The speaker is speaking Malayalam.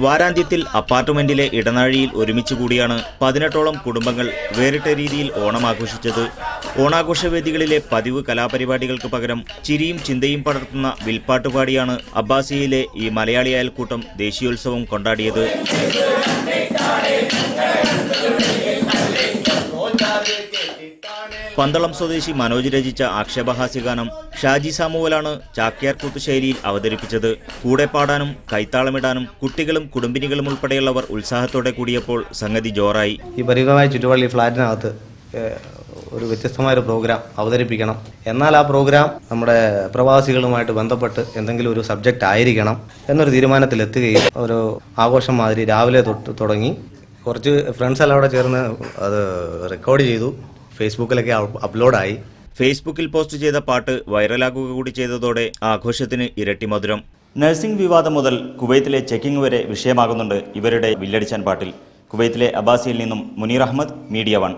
വാരാന്ത്യത്തിൽ അപ്പാർട്ട്മെന്റിലെ ഇടനാഴിയിൽ ഒരുമിച്ചുകൂടിയാണ് 18ഓളം കുടുംബങ്ങൾ വേറിട്ട രീതിയിൽ ഓണം ആഘോഷിച്ചത്. ഓണാഘോഷവേദികളിലെ പതിവ് കലാപരിപാടികൾക്ക് പകരം ചിരിയും ചിന്തയും പടർത്തുന്ന വിൽപ്പാട്ടുപാടിയാണ് അബ്ബാസിയയിലെ ഈ മലയാളി അയൽക്കൂട്ടം ദേശീയോത്സവം കൊണ്ടാടിയത്. പന്തളം സ്വദേശി മനോജ് രചിച്ച ആക്ഷേപഹാസ്യഗാനം ഷാജി സാമുവലാണ് ചാക്യാർകൂത്ത് ശൈലിയിൽ അവതരിപ്പിച്ചത്. കൂടെ പാടാനും കൈത്താളമിടാനും കുട്ടികളും കുടുംബിനികളും ഉൾപ്പെടെയുള്ളവർ ഉത്സാഹത്തോടെ കൂടിയപ്പോൾ സംഗതി ജോറായി. ഈ പരിഗമായ ചുറ്റുപള്ളി ഫ്ലാറ്റിനകത്ത് ഒരു വ്യത്യസ്തമായൊരു പ്രോഗ്രാം അവതരിപ്പിക്കണം. എന്നാൽ ആ പ്രോഗ്രാം നമ്മുടെ പ്രവാസികളുമായിട്ട് ബന്ധപ്പെട്ട് എന്തെങ്കിലും ഒരു സബ്ജക്റ്റ് ആയിരിക്കണം എന്നൊരു തീരുമാനത്തിലെത്തുകയും ഒരു ആഘോഷം മാതിരി രാവിലെ തുടങ്ങി കുറച്ച് ഫ്രണ്ട്സ് എല്ലാം അവിടെ ചേർന്ന് അത് റെക്കോർഡ് ചെയ്തു. ഫേസ്ബുക്കിലൊക്കെ അപ്ലോഡായി. ഫേസ്ബുക്കിൽ പോസ്റ്റ് ചെയ്ത പാട്ട് വൈറലാകുക കൂടി ചെയ്തതോടെ ആഘോഷത്തിന് ഇരട്ടി മധുരം. നഴ്സിംഗ് വിവാദം മുതൽ കുവൈത്തിലെ ചെക്കിംഗ് വരെ വിഷയമാകുന്നുണ്ട് ഇവരുടെ വില്ലടിച്ചാൻ പാട്ടിൽ. കുവൈത്തിലെ അബ്ബാസിയിൽ നിന്നും മുനീർ അഹമ്മദ്, മീഡിയ 1.